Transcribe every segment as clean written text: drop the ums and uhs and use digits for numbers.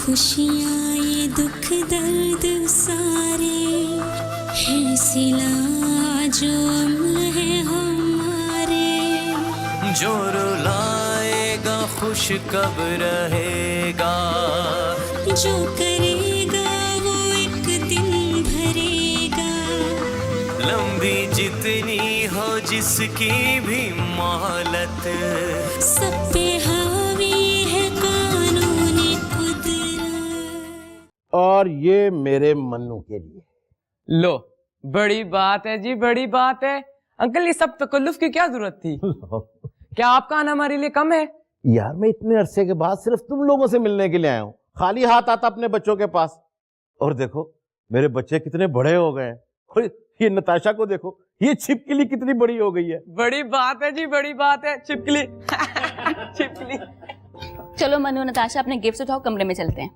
खुशियाँ ये दुख दर्द सारे है सिला जो अम्ल है हमारे। जो रुलाएगा खुश कब रहेगा, जो करेगा वो एक दिन भरेगा। लंबी जितनी हो जिसकी भी मोहलत, सब पे हावी है कानूनी कुदरत। और ये मेरे मन्नू के लिए। लो, बड़ी बात है जी, बड़ी बात है। अंकल ये सब तकल्लुफ की क्या जरूरत थी? क्या आपका आना हमारे लिए कम है? यार मैं इतने अरसे के बाद सिर्फ तुम लोगों से मिलने के लिए आया हूँ, खाली हाथ आता अपने बच्चों के पास। और देखो मेरे बच्चे कितने बड़े हो गए हैं। और ये नताशा को देखो, ये छिपकली कितनी बड़ी हो गई है। बड़ी बात है जी, बड़ी बात है। छिपकली छिपकली। चलो मनु नताशा अपने गिफ्ट उठाओ, कमरे में चलते हैं।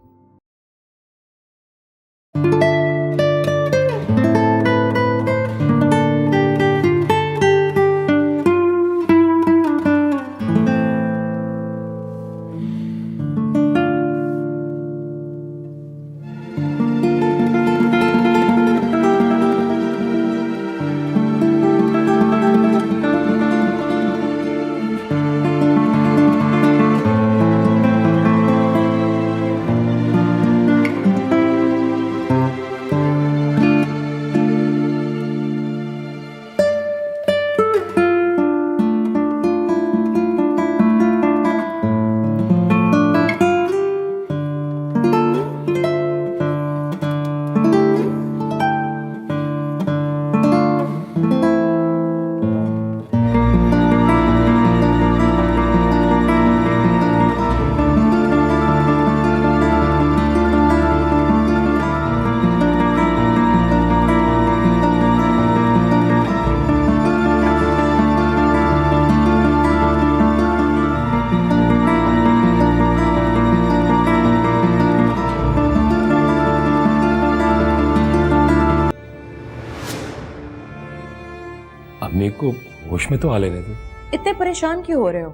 अम्मी को होश में तो आ लेने दो। इतने परेशान क्यों हो रहे हो?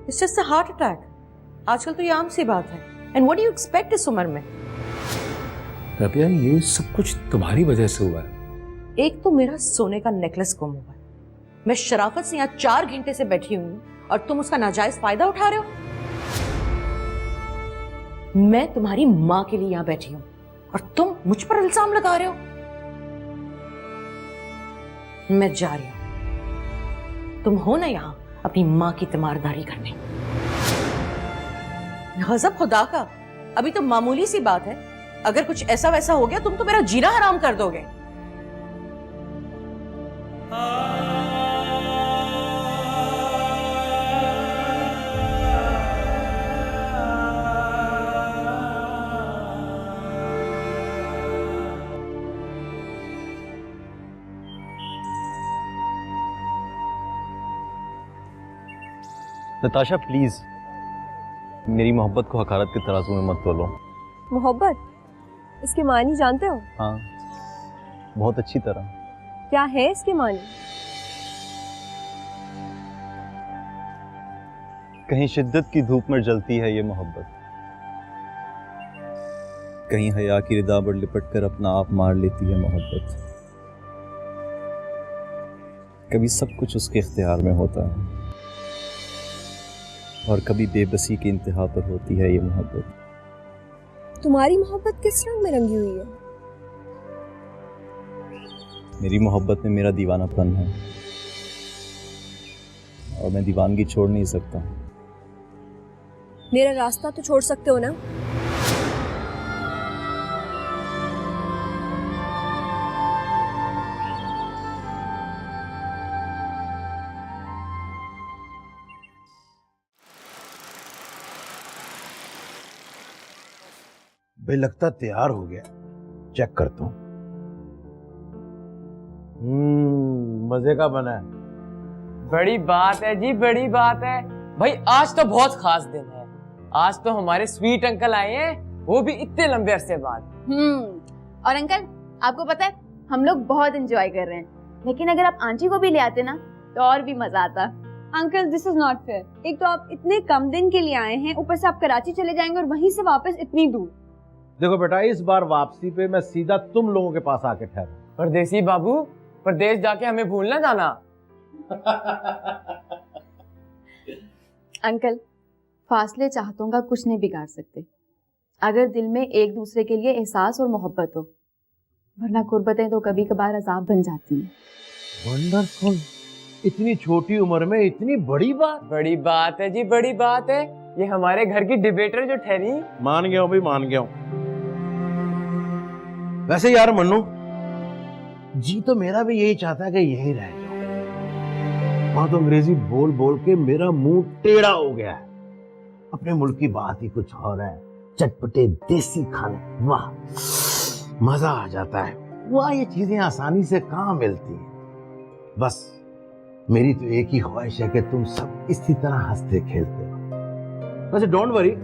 It's just a heart attack. आजकल तो ये आम सी बात है। And what do you expect इस उम्र में? रबिया ये सब कुछ तुम्हारी वजह से हुआ है। एक तो मेरा सोने का नेकलेस गुम हुआ है, मैं शराफत से यहाँ 4 घंटे से बैठी हुई हूँ और तुम उसका नाजायज फायदा उठा रहे हो। मैं तुम्हारी माँ के लिए यहाँ बैठी हूँ और तुम मुझ पर इल्जाम लगा रहे हो। मैं जा रही हूँ, तुम हो ना यहाँ अपनी माँ की तीमारदारी करने। गजब खुदा का, अभी तो मामूली सी बात है, अगर कुछ ऐसा वैसा हो गया तुम तो मेरा जीना हराम कर दोगे। नताशा प्लीज मेरी मोहब्बत को हकारत के तराजू में मत तोलो। मोहब्बत, इसके मानी जानते हो? हाँ, बहुत अच्छी तरह। क्या है इसके मानी? कहीं शिद्दत की धूप में जलती है ये मोहब्बत, कहीं हया की रिदा पर लिपट कर अपना आप मार लेती है मोहब्बत। कभी सब कुछ उसके इख्तियार में होता है और कभी बेबसी की इंतहा पर होती है ये मोहब्बत। तुम्हारी मोहब्बत किस रंग में रंगी हुई है? मेरी मोहब्बत में मेरा दीवानापन है और मैं दीवानगी छोड़ नहीं सकता। मेरा रास्ता तो छोड़ सकते हो ना? भाई लगता तैयार हो गया, चेक करता हूँ। मजे का बना है। बड़ी बात है जी, बड़ी बात है। भाई आज तो बहुत खास दिन है। आज तो हमारे स्वीट अंकल आए हैं, वो भी इतने लंबे अरसे बाद। और अंकल आपको पता है हम लोग बहुत एंजॉय कर रहे हैं, लेकिन अगर आप आंटी को भी ले आते ना तो और भी मजा आता। Uncle this is not fair. एक तो आप इतने कम दिन के लिए आए हैं, ऊपर से आप कराची चले जाएंगे और वहीं से वापस इतनी दूर। देखो बेटा, इस बार वापसी पे मैं सीधा तुम लोगों के पास आके ठहरा। परदेसी बाबू, परदेश जाके हमें भूल ना जाना। अंकल, फासले चाहतों का कुछ नहीं बिगाड़ सकते, अगर दिल में एक दूसरे के लिए एहसास और मोहब्बत हो, वरना कुर्बतें तो कभी कभार अजाब बन जाती हैं। वंडरफुल, इतनी छोटी उम्र में इतनी बड़ी बात। बड़ी बात है जी, बड़ी बात है। ये हमारे घर की डिबेटर जो ठहरी। मान गया हूं भाई, मान गया हूं। वैसे यार मन्नू जी, तो मेरा भी यही चाहता है कि यही रह जाओ। वहां तो अंग्रेजी बोल बोल के मेरा मुंह टेढ़ा हो गया है। अपने मुल्क की बात ही कुछ और है, चटपटे देसी खाने, वाह मजा आ जाता है। वाह, ये चीजें आसानी से कहाँ मिलती हैं। बस मेरी तो एक ही ख्वाहिश है कि तुम सब इसी तरह हंसते खेलते हो। वैसे डोंट वरी,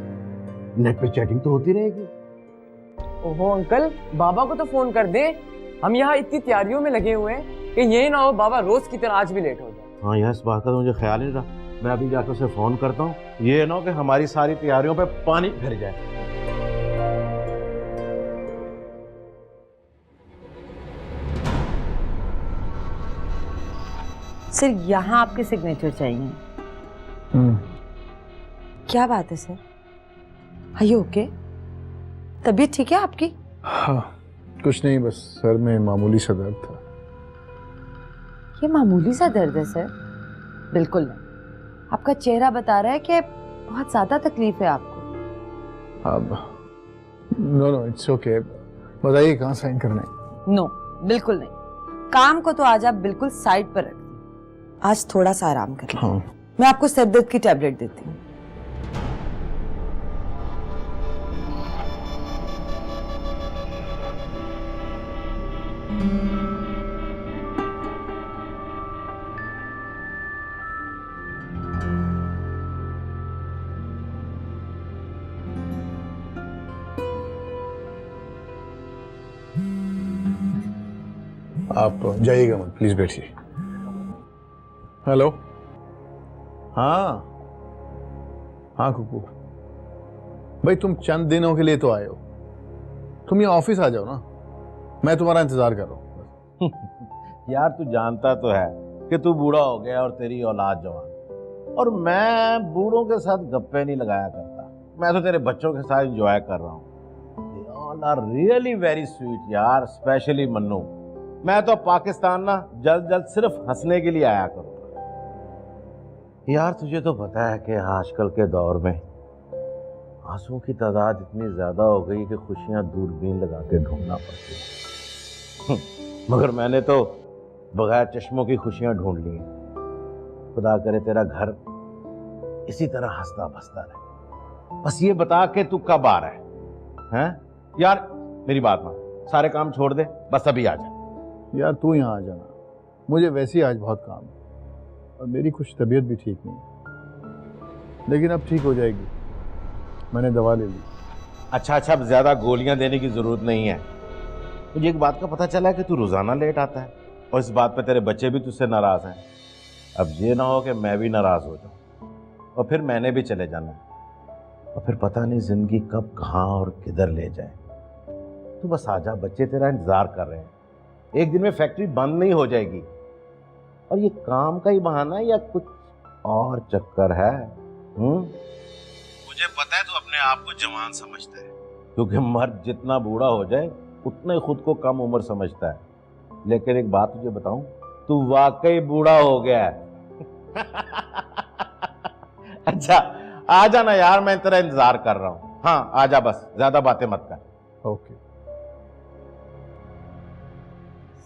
नेट पे चैटिंग तो होती रहेगी। ओहो अंकल, बाबा को तो फोन कर दे। हम यहाँ इतनी तैयारियों में लगे हुए हैं कि ये ना हो बाबा रोज की तरह आज भी लेट हो जाए। हाँ यार, इस बात का तो मुझे ख्याल नहीं रहा। मैं अभी जाकर उसे फोन करता हूँ, ये ना हो कि हमारी सारी तैयारियों पे पानी फिर जाए। सर, यहाँ आपके सिग्नेचर चाहिए। क्या बात है सर? Are you okay? तबीयत ठीक है आपकी? हाँ, कुछ नहीं, बस सर में मामूली सा दर्द था। ये मामूली सा दर्द है सर? बिल्कुल नहीं, आपका चेहरा बता रहा है कि बहुत ज्यादा तकलीफ है आपको। अब नो, इट्स ओके। बताइए कहाँ साइन करना है? नो, बिल्कुल नहीं। काम को तो आज आप बिल्कुल साइड पर रख दीजिए। आज थोड़ा सा आराम कर लीजिए। हाँ। मैं आपको सर दर्द की टैबलेट देती हूँ। आप जाइएगा मत, प्लीज बैठिए। हेलो। हाँ हाँ कुकू भाई, तुम चंद दिनों के लिए तो आए हो, तुम ये ऑफिस आ जाओ ना, मैं तुम्हारा इंतजार कर रहा हूँ। यार, तू जानता तो है कि तू बूढ़ा हो गया और तेरी औलाद जवान, और मैं बूढ़ों के साथ गप्पे नहीं लगाया करता। मैं तो तेरे बच्चों के साथ एंजॉय कर रहा हूँ। They all are really very sweet यार, स्पेशली मन्नू। मैं तो पाकिस्तान ना जल्द जल्द सिर्फ हंसने के लिए आया करूँगा। यार, तुझे तो पता है कि आजकल के दौर में आंसुओं की तादाद इतनी ज्यादा हो गई कि खुशियां दूरबीन लगा के ढूंढना पड़ती है। मगर मैंने तो बगैर चश्मों की खुशियां ढूंढ ली हैं। खुदा करे तेरा घर इसी तरह हंसता बसता रहे। बस ये बता के तू कब आ रहा है? हैं? यार मेरी बात मान, सारे काम छोड़ दे, बस अभी आ जा। यार तू यहाँ आ जाना, मुझे वैसे ही आज बहुत काम है और मेरी कुछ तबीयत भी ठीक नहीं, लेकिन अब ठीक हो जाएगी। मैंने दवा ले ली। अच्छा, अब ज्यादा गोलियां देने की जरूरत नहीं है। मुझे एक बात का पता चला है कि तू रोजाना लेट आता है, और इस बात पे तेरे बच्चे भी तुझसे नाराज हैं। अब ये ना हो कि मैं भी नाराज हो जाऊं और फिर मैंने भी चले जाना, और फिर पता नहीं जिंदगी कब कहाँ और किधर ले जाए। तू बस आजा, बच्चे तेरा इंतजार कर रहे हैं। एक दिन में फैक्ट्री बंद नहीं हो जाएगी। और ये काम का ही बहाना है या कुछ और चक्कर है? मुझे पता है तू अपने आप को जवान समझता है, क्योंकि मर्द जितना बूढ़ा हो जाए उतना ही खुद को कम उम्र समझता है। लेकिन एक बात तुझे बताऊं, तू वाकई बूढ़ा हो गया है। अच्छा, आ जाना यार, मैं तेरा इंतजार कर रहा हूं। हाँ आजा, बस ज्यादा बातें मत कर। ओके।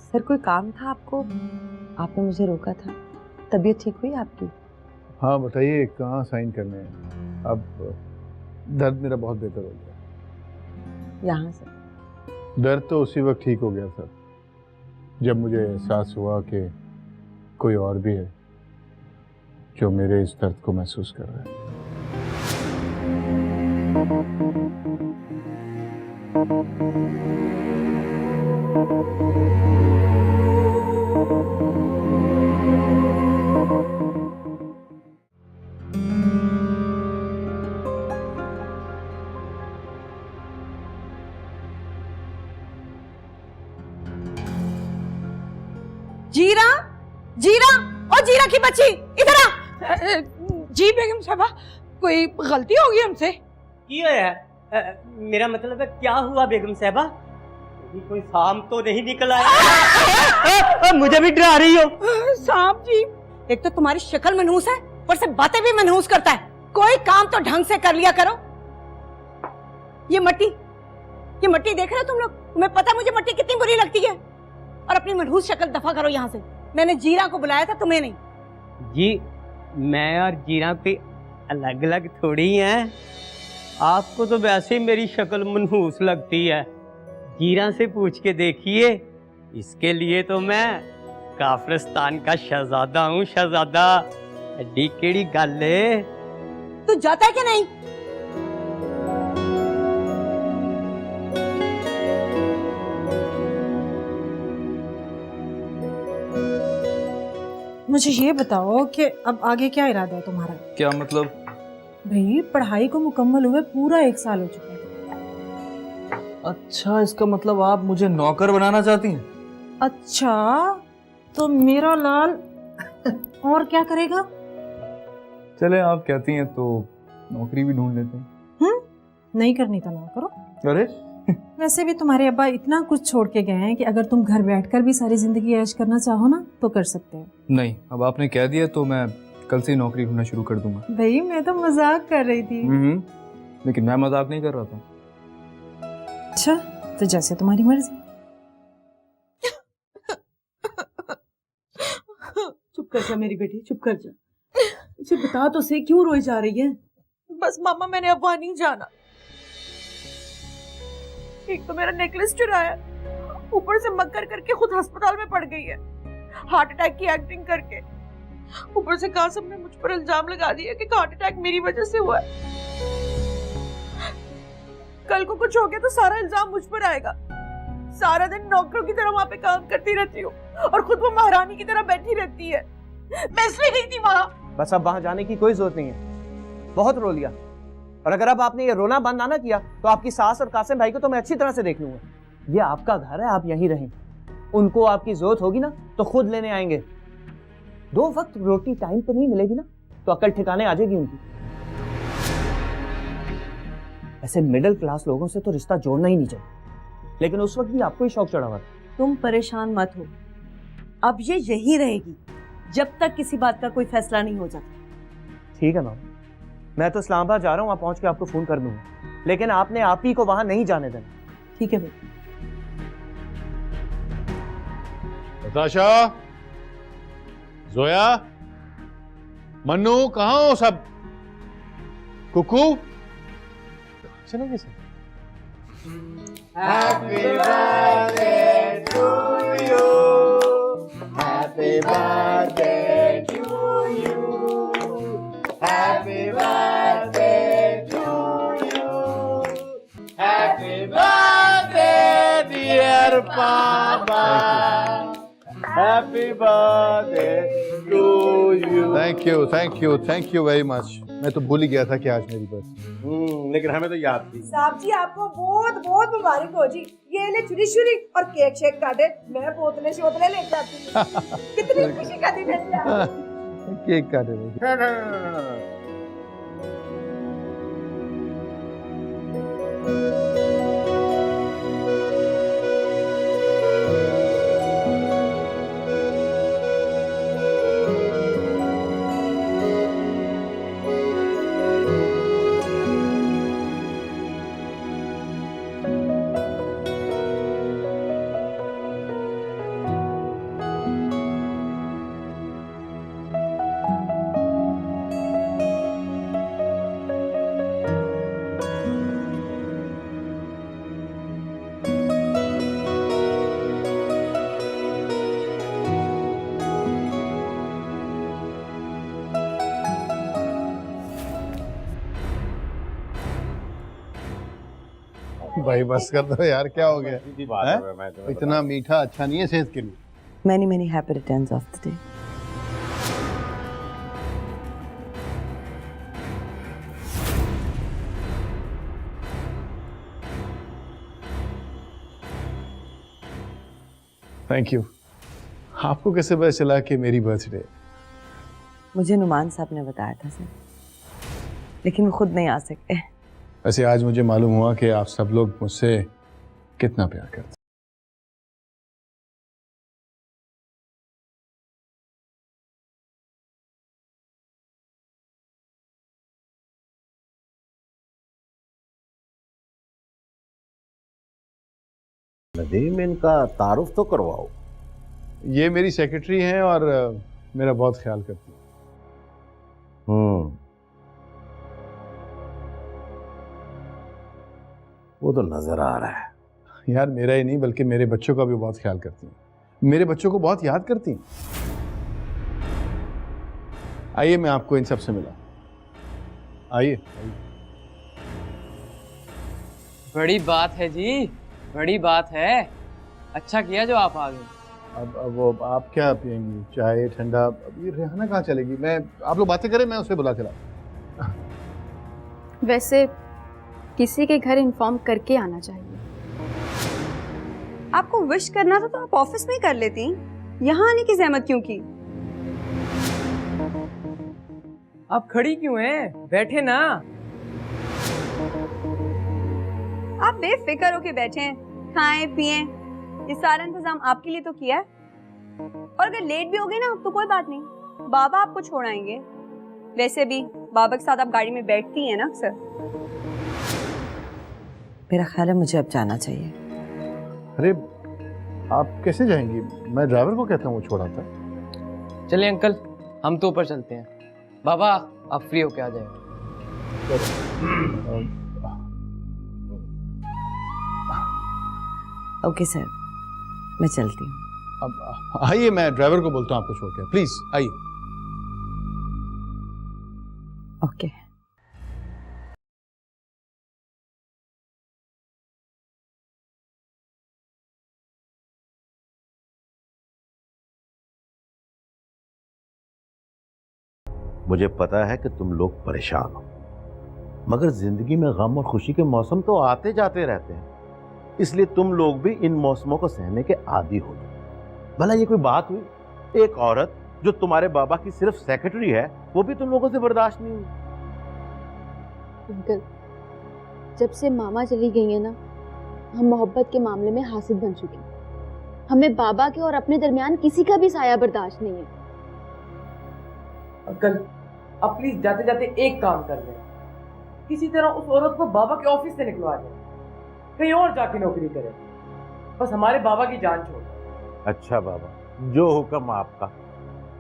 सर, कोई काम था आपको? आपने मुझे रोका था। तबीयत ठीक हुई आपकी? हाँ बताइए, कहाँ साइन करने हैं? अब दर्द मेरा बहुत बेहतर हो गया। यहाँ सर। दर्द तो उसी वक्त ठीक हो गया सर, जब मुझे एहसास हुआ कि कोई और भी है जो मेरे इस दर्द को महसूस कर रहा है। जीरा, जीरा और जीरा की बच्ची इधर आ। जी बेगम साहबा, कोई गलती होगी हमसे? क्या है? मेरा मतलब है क्या हुआ बेगम साहबा? कोई सांप तो नहीं निकला है? मुझे भी डरा रही हो। सांप जी? एक तो तुम्हारी शक्ल मनहूस है, ऊपर से बातें भी मनहूस करता है। कोई काम तो ढंग से कर लिया करो। ये मट्टी देख रहे हो तुम लोग? तुम्हें पता है मुझे मट्टी कितनी बुरी लगती है? और अपनी मनहूस शक्ल दफा करो यहाँ से। मैंने जीरा को बुलाया था, तुम्हें नहीं। जी मैं और जीरा पे अलग अलग थोड़ी हैं। आपको तो वैसे ही मेरी शक्ल मनहूस लगती है। जीरा से पूछ के देखिए, इसके लिए तो मैं काफिरिस्तान का शहजादा हूँ। शहजादा एडी केड़ी गल है? तू जाता है कि नहीं? मुझे ये बताओ कि अब आगे क्या इरादा है तुम्हारा? क्या मतलब? भाई पढ़ाई को मुकम्मल हुए पूरा 1 साल हो चुका है। अच्छा, इसका मतलब आप मुझे नौकर बनाना चाहती हैं? अच्छा, तो मेरा लाल और क्या करेगा? चले, आप कहती हैं तो नौकरी भी ढूंढ लेते हैं। नहीं करनी तो ना करो। अरे वैसे भी तुम्हारे अब्बा इतना कुछ छोड़ के गए हैं कि अगर तुम घर बैठकर भी सारी जिंदगी ऐश करना चाहो ना तो कर सकते हो। नहीं, अब आपने कह दिया तो मैं कल से ही नौकरी ढूंढना शुरू कर दूंगा। भाई मैं तो मजाक कर रही थी। लेकिन मैं मजाक नहीं कर रहा था। अच्छा, तो जैसे तुम्हारी मर्जी। चुप कर जा मेरी बेटी, चुप कर जा। मुझे बता तो सही, क्यों रोई जा रही है? बस मामा, मैंने अब वहां नहीं जाना। एक तो मेरा नेकलेस चुराया, ऊपर से मक्कर करके खुद अस्पताल में पड़ गई है, हार्ट अटैक की एक्टिंग करके। ऊपर से कासिम ने मुझ पर इल्जाम लगा दिया कि हार्ट अटैक मेरी वजह से हुआ है। कल को कुछ हो गया तो सारा इल्जाम मुझ पर आएगा। सारा दिन नौकरों की तरह वहां पे काम करती रहती हूँ और खुद वो महारानी की तरह बैठी रहती है। मैं इसलिए गई थी वहां। बस अब वहां जाने की कोई जरूरत नहीं है। बहुत रो लिया, और अगर अब आपने ये रोना बंद ना किया तो आपकी सास और कासिम भाई को तो मैं अच्छी तरह से देख लूंगा। ये आपका घर है, आप यहीं रहें। उनको आपकी जरूरत होगी ना तो खुद लेने आएंगे। 2 वक्त रोटी टाइम पे नहीं मिलेगी ना तो अकल ठिकाने आ जाएगी उनकी। ऐसे मिडिल क्लास लोगों से तो रिश्ता जोड़ना ही नहीं चाहिए, लेकिन उस वक्त भी आपको ही शौक चढ़ा हुआ था। तुम परेशान मत हो, अब ये यही रहेगी जब तक किसी बात का कोई फैसला नहीं हो जाता। ठीक है मामा, मैं तो इस्लामाबाद जा रहा हूँ, वहां पहुंच के आपको फोन कर दूंगा, लेकिन आपने आप ही को वहां नहीं जाने देना। ठीक है बेटा। नताशा, जोया, मन्नू, कहाँ हो सब? कुकू चलेंगे sir. Happy birthday to you. Happy birthday to you. Happy birthday to you. Happy birthday, dear Papa. Happy birthday to you. Thank you very much. मैं तो भूल ही गया था कि आज मेरी बर्थडे। लेकिन हमें तो याद थी। साहब जी, आपको बहुत बहुत मुबारक हो जी। ये ले छुरी छुरी और केक शेक काटे, मैं बोतलें शोतलें लेके आती हूँ। कितनी खुशी का दिन है। केक काटे। भाई बस कर दो यार, क्या हो गया? इतना मीठा अच्छा नहीं है सेहत के लिए। Many happy returns of the day. Thank you. आपको कैसे पता चला कि मेरी बर्थडे? मुझे नुमान साहब ने बताया था सर, लेकिन वो खुद नहीं आ सकते। वैसे आज मुझे मालूम हुआ कि आप सब लोग मुझसे कितना प्यार करते हैं। नदीम, इनका तारुफ तो करवाओ। ये मेरी सेक्रेटरी हैं और मेरा बहुत ख्याल करती हैं। वो तो नजर आ रहा है। यार मेरा ही नहीं बल्कि मेरे बच्चों का भी बहुत ख्याल करती हैं, मेरे बच्चों को बहुत याद करती हैं। आइए मैं आपको इन सब से मिला। आइए। बड़ी बात है जी, बड़ी बात है। अच्छा किया जो आप आ गए। अब वो आप क्या पियेंगी, चाय ठंडा? अब ये रेहाना कहाँ चलेगी? मैं आप लोग बातें करें, मैं उसे बुला के लाऊं। वैसे किसी के घर इन्फॉर्म करके आना चाहिए। आपको विश करना था तो आप ऑफिस में ही कर लेती, यहाँ आने की जहमत क्यों की? आप खड़ी क्यों हैं? बैठे ना। आप बेफिक्र होके बैठे हैं, खाएं पिएं, ये सारा इंतजाम आपके लिए तो किया है। और अगर लेट भी हो गई ना तो कोई बात नहीं, बाबा आपको छोड़ आएंगे। वैसे भी बाबा के साथ आप गाड़ी में बैठती हैं ना अक्सर। मेरा ख्याल है मुझे अब जाना चाहिए। अरे आप कैसे जाएंगी? मैं ड्राइवर को कहता हूँ, वो छोड़ आता है। चलिए अंकल, हम तो ऊपर चलते हैं। बाबा आप फ्री होके आ जाए। ओके सर, मैं चलती हूँ। अब आइए, मैं ड्राइवर को बोलता हूँ आपको छोड़ के। प्लीज आइए। ओके। मुझे पता है कि तुम लोग परेशान हो, मगर जिंदगी में गम और खुशी के मौसम तो आते जाते रहते हैं, इसलिए तुम लोग भी इन मौसमों को सहने के आदी हो जाओ। भला ये कोई बात हुई? एक औरत जो तुम्हारे बाबा की सिर्फ सेक्रेटरी है, वो भी तुम लोगों से बर्दाश्त नहीं हुई। अंकल, जब से मामा चली गई है ना, हम मोहब्बत के मामले में हासिल बन चुके हैं। हमें बाबा के और अपने दरमियान किसी का भी साया बर्दाश्त नहीं है। अंकल आप प्लीज जाते जाते एक काम कर लें, किसी तरह उस औरत को बाबा के ऑफिस से निकलवा दें, कहीं और जाके नौकरी करे, बस हमारे बाबा की जान छोड़। अच्छा बाबा, जो हुक्म आपका।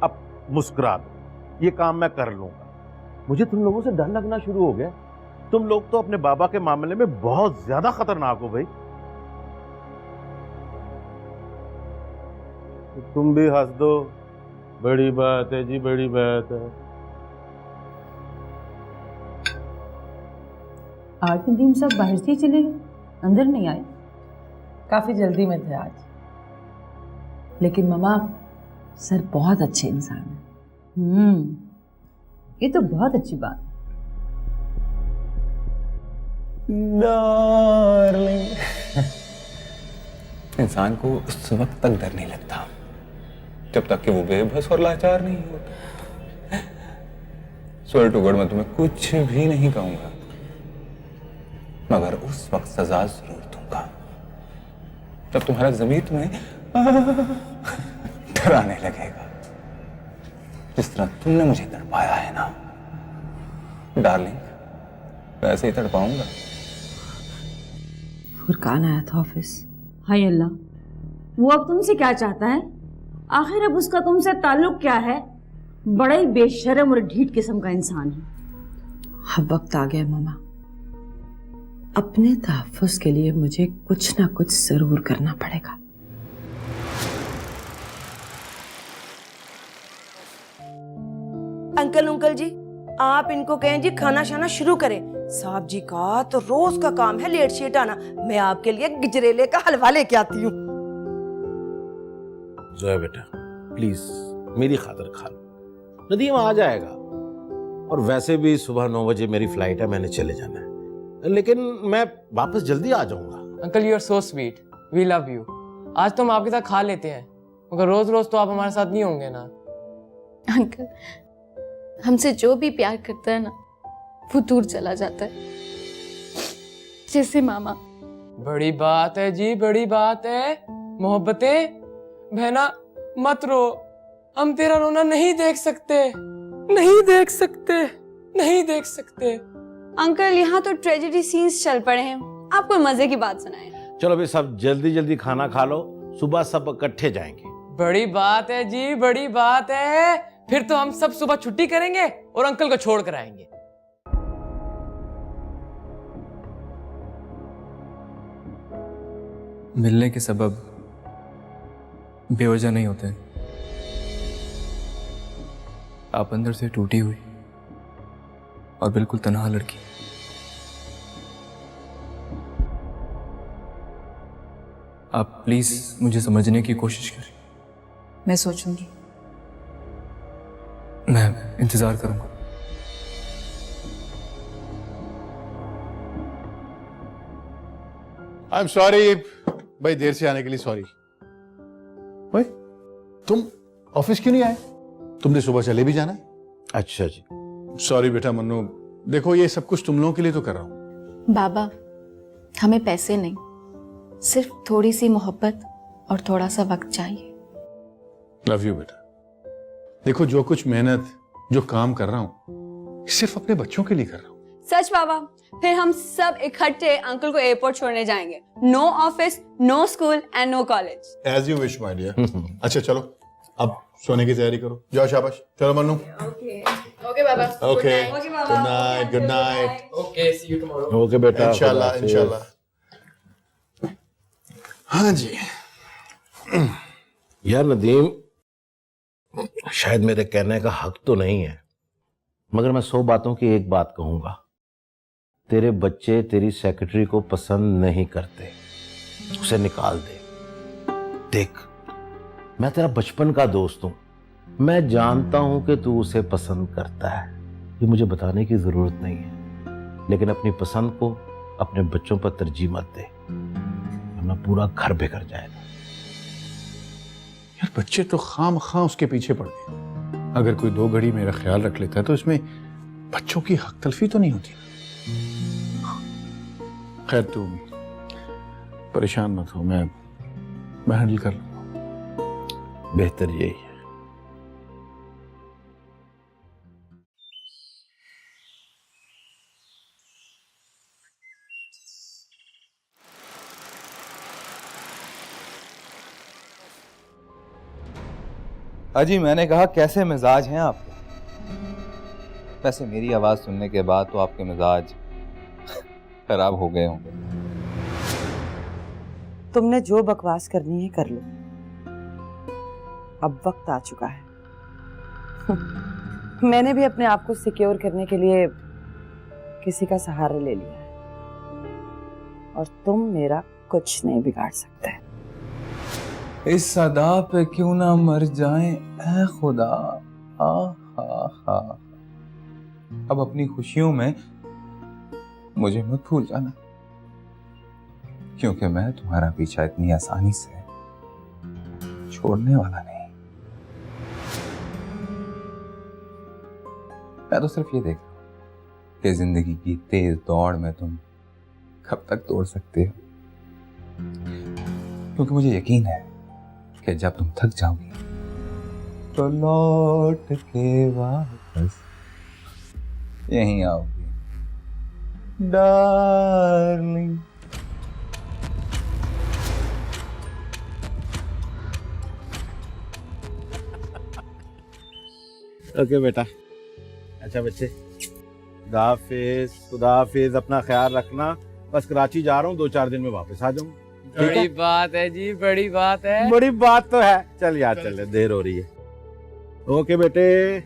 अब मुस्कुरा दो, ये काम मैं कर लूंगा। मुझे तुम लोगों से डर लगना शुरू हो गया। तुम लोग तो अपने बाबा के मामले में बहुत ज्यादा खतरनाक हो भाई। तुम भी हंस दो, बड़ी बात है जी, बड़ी बात है। आज नदीम साहब बाहर से ही चले गए, अंदर नहीं आए? काफी जल्दी में थे आज, लेकिन ममा सर बहुत अच्छे इंसान हैं। ये तो बहुत अच्छी बात। डार्लिंग, इंसान को उस वक्त तक डर नहीं लगता जब तक कि वो बेबस और लाचार नहीं होता। स्वेयर टू गॉड, मैं तुम्हें कुछ भी नहीं कहूंगा, मगर उस वक्त सजा जरूर दूंगा जब तुम्हारा ज़मीर तुम्हें डराने लगेगा, जिस तरह तुमने मुझे तड़पाया है ना डार्लिंग, वैसे ही तड़पाऊंगा। फुरकान आया था ऑफिस। हाय अल्लाह, वो अब तुमसे क्या चाहता है? आखिर अब उसका तुमसे ताल्लुक क्या है? बड़ा ही बेशर्म और ढीठ किस्म का इंसान है। अब वक्त आ गया मामा, अपने तहफ़्फ़ुज़ के लिए मुझे कुछ ना कुछ जरूर करना पड़ेगा। अंकल जी, आप इनको कहें जी खाना शाना शुरू करें। साहब जी का तो रोज का काम है लेट शेट आना। मैं आपके लिए गजरेले का हलवा लेके आती हूँ। जोया बेटा, प्लीज मेरी खातिर खा लो, नदीम आ जाएगा। और वैसे भी सुबह 9 बजे मेरी फ्लाइट है, मैंने चले जाना है, लेकिन मैं वापस जल्दी आ जाऊंगा। Uncle you are so sweet, we love you. आज तो हम आपके साथ खा लेते हैं, मगर रोज रोज तो आप हमारे साथ नहीं होंगे ना। अंकल, हमसे जो भी प्यार करता है ना, वो दूर चला जाता है, जैसे मामा। बड़ी बात है जी, बड़ी बात है। मोहब्बतें, बहना मत रो, हम तेरा रोना नहीं देख सकते, नहीं देख सकते, नहीं देख सकते। अंकल, यहाँ तो ट्रेजेडी सीन्स चल पड़े हैं, आप कोई मजे की बात सुनाएं। चलो भाई, सब जल्दी जल्दी खाना खा लो, सुबह सब इकट्ठे जाएंगे। बड़ी बात है जी, बड़ी बात है। फिर तो हम सब सुबह छुट्टी करेंगे और अंकल को छोड़ कर आएंगे। मिलने के सबब बेवजह नहीं होते। आप अंदर से टूटी हुई और बिल्कुल तन्हा लड़की, आप प्लीज मुझे समझने की कोशिश करें। मैं सोचूंगी। मैं इंतजार करूंगा। आई एम सॉरी भाई, देर से आने के लिए सॉरी। भाई तुम ऑफिस क्यों नहीं आए? तुमने सुबह चले भी जाना है। अच्छा जी। सॉरी बेटा मन्नू, देखो ये सब कुछ तुम लोगों के लिए तो कर रहा हूं। बाबा, हमें पैसे नहीं, सिर्फ थोड़ी सी मोहब्बत और थोड़ा सा वक्त चाहिए। लव यू बेटा। देखो जो कुछ मेहनत, जो काम कर रहा हूं, सिर्फ अपने बच्चों के लिए कर रहा हूं। सच बाबा, फिर हम सब इकट्ठे अंकल को एयरपोर्ट छोड़ने जाएंगे। No office, no school and no college. As you wish my dear. अच्छा चलो, अब सोने की तैयारी करो, जाओ शाबाश। चलो मन्नू। ओके बाबा। Okay, good night, good night. Okay, see you tomorrow. Okay बेटा, इंशाल्लाह इंशाल्लाह। हाँ जी। यार नदीम, शायद मेरे कहने का हक तो नहीं है, मगर मैं 100 बातों की एक बात कहूंगा। तेरे बच्चे तेरी सेक्रेटरी को पसंद नहीं करते, उसे निकाल दे। देख, मैं तेरा बचपन का दोस्त हूं, मैं जानता हूं कि तू उसे पसंद करता है, ये मुझे बताने की जरूरत नहीं है। लेकिन अपनी पसंद को अपने बच्चों पर तरजीह मत दे, वरना पूरा घर बिगड़ जाएगा। यार बच्चे तो खाम उसके पीछे पड़ गए। अगर कोई 2 घड़ी मेरा ख्याल रख लेता है तो इसमें बच्चों की हक तलफी तो नहीं होती। खैर तू परेशान मत हो, मैं हैंडल कर लूंगा। बेहतर यही है। अजी, मैंने कहा कैसे मिजाज हैं आपके? वैसे मेरी आवाज सुनने के बाद तो आपके मिजाज खराब हो गए होंगे। तुमने जो बकवास करनी है कर लो, अब वक्त आ चुका है। मैंने भी अपने आप को सिक्योर करने के लिए किसी का सहारा ले लिया है, और तुम मेरा कुछ नहीं बिगाड़ सकते। इस सदा पे क्यों ना मर जाएं ऐ खुदा। हा। अब अपनी खुशियों में मुझे मत भूल जाना, क्योंकि मैं तुम्हारा पीछा इतनी आसानी से छोड़ने वाला नहीं। मैं तो सिर्फ ये देख रहा हूं कि जिंदगी की तेज दौड़ में तुम कब तक दौड़ सकते हो, क्योंकि मुझे यकीन है कि जब तुम थक जाओगी तो लौट के वापस यहीं आओगी डार्लिंग। ओके बेटा। अच्छा बच्चे, खुदा हाफिज, अपना ख्याल रखना। बस कराची जा रहा हूँ, 2-4 दिन में वापस आ जाऊंगा। बड़ी बात है जी, बड़ी बात है। बड़ी बात तो है। चल यार, चल देर हो रही है। ओके बेटे।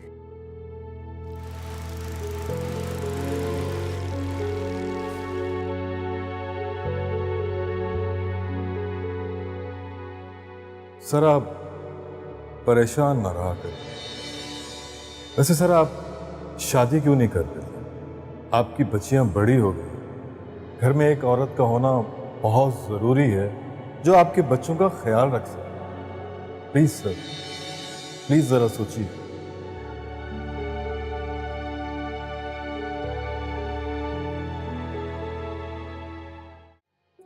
सर आप परेशान ना रहा करें। वैसे सर आप शादी क्यों नहीं करते? आपकी बच्चियां बड़ी हो गई, घर में एक औरत का होना बहुत ज़रूरी है जो आपके बच्चों का ख्याल रख सके। प्लीज सर, प्लीज जरा सोचिए।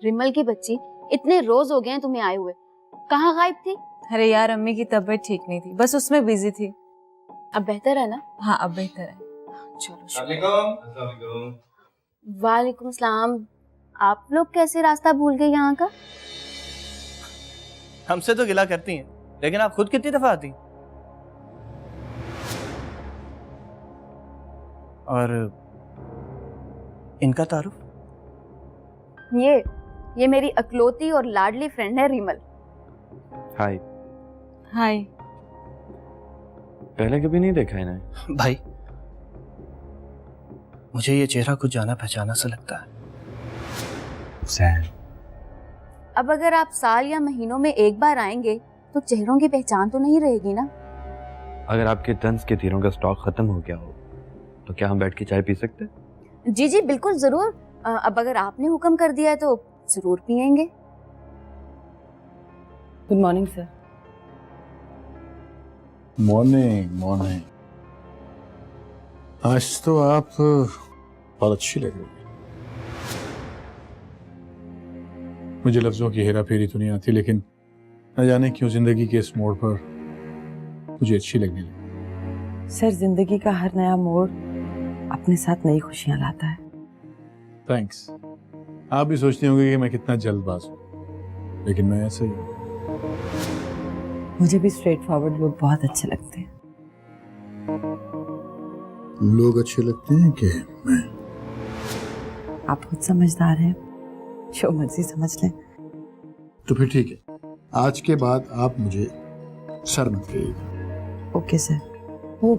रिमल की बच्ची, इतने रोज हो गए हैं तुम्हें आए हुए, कहाँ गायब थी? अरे यार अम्मी की तबीयत ठीक नहीं थी, बस उसमें बिजी थी। अब बेहतर है ना? हाँ अब बेहतर है। चलो। वालेकुम सलाम। आप लोग कैसे रास्ता भूल गए यहाँ का? हमसे तो गिला करती हैं, लेकिन आप खुद कितनी दफा आती? और इनका तारुफ? ये मेरी अकलौती और लाडली फ्रेंड है रिमल। हाय। हाय। पहले कभी नहीं देखा इन्हें। भाई मुझे ये चेहरा कुछ जाना पहचाना सा लगता है। सैन। अब अगर आप साल या महीनों में एक बार आएंगे तो चेहरों की पहचान तो नहीं रहेगी ना? अगर आपके तंज के तीरों का स्टॉक खत्म हो गया हो तो क्या हम बैठ के चाय पी सकते? जी जी बिल्कुल जरूर। अब अगर आपने हुक्म कर दिया है तो जरूर पियेंगे। Good morning sir. Morning morning. आज तो आप बहुत अच्छी लग रही है। मुझे लफ्जों की हेरा फेरी तो नहीं आती, लेकिन न जाने क्यों जिंदगी के इस मोड़ पर मुझे अच्छी लगने लगी। सर जिंदगी का हर नया मोड़ अपने साथ नई खुशियां लाता है। थैंक्स। आप भी सोचते होंगे कि मैं कितना जल्दबाज हूँ, लेकिन मैं ऐसा ही हूँ। मुझे भी स्ट्रेट फॉरवर्ड लोग बहुत अच्छे लगते हैं। लोग अच्छे लगते हैं कि मैं? आप खुद समझदार हैं, जो मर्जी समझ लें। तो फिर ठीक है, आज के बाद आप मुझे सर मत कहिएगा। Okay sir. Oh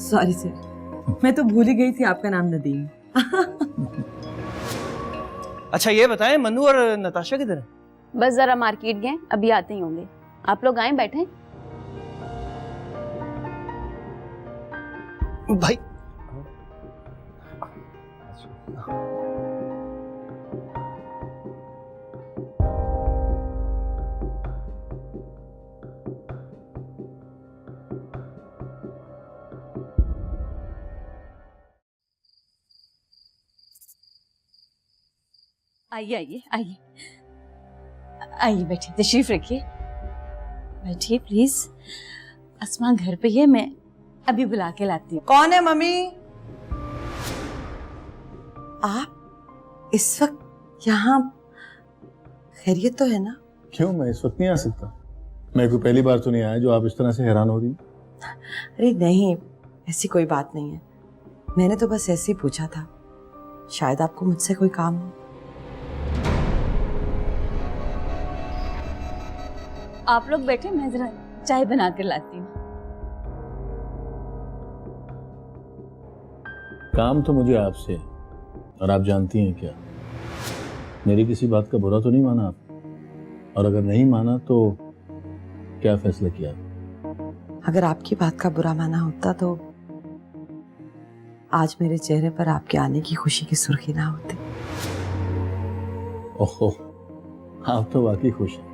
sorry sir, मैं तो भूल ही गई थी आपका नाम नदीम। अच्छा ये बताएं, मन्नू और नताशा किधर है? बस जरा मार्केट गए, अभी आते ही होंगे। आप लोग आए बैठे। भाई आइए आइए आइए आइए, बैठिए, तशरीफ रखिए, बैठिए प्लीज। अस्मा घर पे है, मैं अभी बुला के लाती हूँ। कौन है मम्मी? आप इस वक्त यहाँ? खैरियत तो है ना? क्यों, मैं इस वक्त नहीं आ सकता? मैं कोई पहली बार तो नहीं आया जो आप इस तरह से हैरान हो रही? अरे नहीं, ऐसी कोई बात नहीं है। मैंने तो बस ऐसे ही पूछा था, शायद आपको मुझसे कोई काम हो। आप लोग बैठे, मैं जरा चाय बना कर लाती हूँ। काम तो मुझे आपसे है, और आप जानती हैं क्या, मेरी किसी बात का बुरा तो नहीं माना आप? और अगर नहीं माना तो क्या फैसला किया? अगर आपकी बात का बुरा माना होता तो आज मेरे चेहरे पर आपके आने की खुशी की सुर्खी ना होती। ओहो, आप तो वाकई खुश हैं।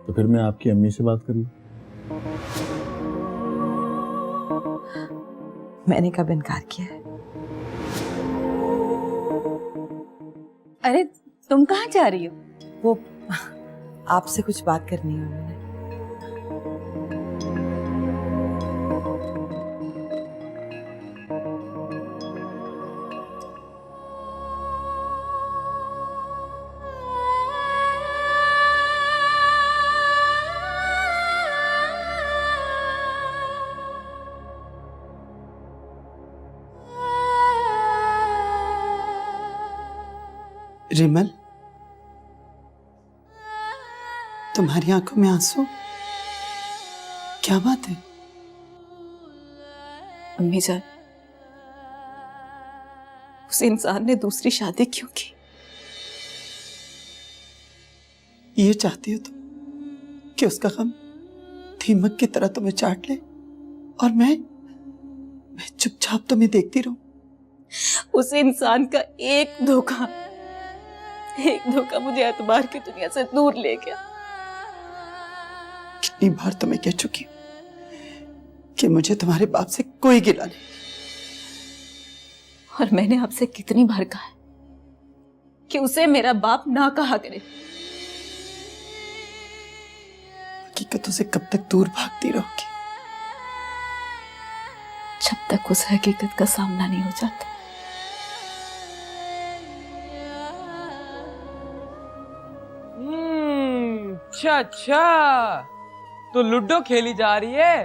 तो फिर मैं आपकी अम्मी से बात कर लूं? मैंने कब इनकार किया है? अरे तुम कहाँ जा रही हो? वो आपसे कुछ बात करनी है उन्होंने। रिमल, तुम्हारी आंखों में आंसू, क्या बात है? अम्मी जान, उस इंसान ने दूसरी शादी क्यों की? ये चाहती हो तुम कि उसका गम दीमक की तरह तुम्हें चाट ले और मैं चुपचाप तुम्हें देखती रहूं? उस इंसान का एक धोखा मुझे एतबार की दुनिया से दूर ले गया। कितनी बार तो मैं कह चुकी हूँ कि मुझे तुम्हारे बाप से कोई गिला नहीं। और मैंने आपसे कितनी बार कहा है कि उसे मेरा बाप ना कहा करे। हकीकतों से कब तक दूर भागती रहोगी? जब तक उस हकीकत का सामना नहीं हो जाता। अच्छा अच्छा, तो लूडो खेली जा रही है,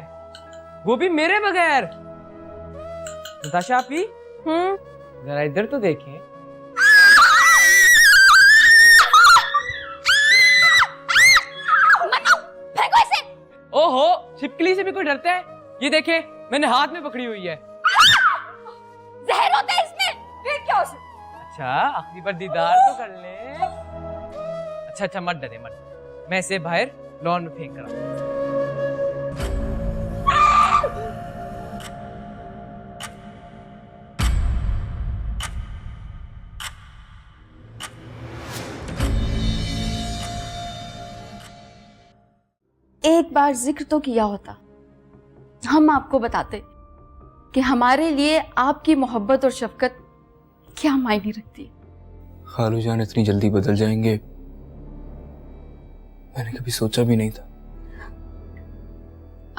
वो भी मेरे बगैर। नताशा आप ही जरा इधर तो देखें। फेंको इसे। ओहो, छिपकली से भी कोई डरता है? ये देखे, मैंने हाथ में पकड़ी हुई है। जहर होता है इसमें, फिर क्या उसे? अच्छा, आखिरी बार दीदार तो कर ले। अच्छा अच्छा, मत डरे मत, मैं इसे बाहर लॉन में फेंक रहा हूँ। एक बार जिक्र तो किया होता, हम आपको बताते कि हमारे लिए आपकी मोहब्बत और शफकत क्या मायने रखती है। खालू जान इतनी जल्दी बदल जाएंगे मैंने कभी सोचा भी नहीं था।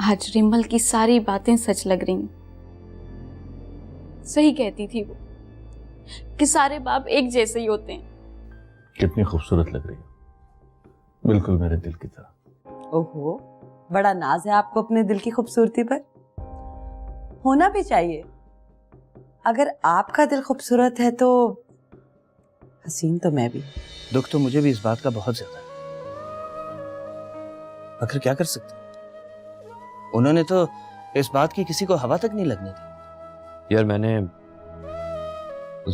आज रिमल की सारी बातें सच लग रही। सही कहती थी वो कि सारे बाप एक जैसे ही होते हैं। कितनी खूबसूरत लग रही है, बिल्कुल मेरे दिल की तरह। ओहो, बड़ा नाज है आपको अपने दिल की खूबसूरती पर। होना भी चाहिए। अगर आपका दिल खूबसूरत है तो हसीन तो मैं भी। दुख तो मुझे भी इस बात का बहुत ज्यादा है, मगर क्या कर सकते? उन्होंने तो इस बात की किसी को हवा तक नहीं लगने दी। यार मैंने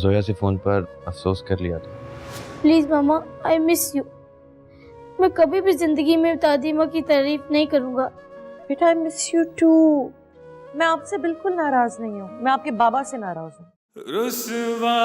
जोया से फोन पर अफसोस कर लिया था। Please mama, I miss you. मैं कभी भी जिंदगी में दादी माँ की तारीफ नहीं करूंगा। बेटा आई मिस यू टू। मैं आपसे बिल्कुल नाराज नहीं हूँ, मैं आपके बाबा से नाराज हूँ। रुसवाइयाँ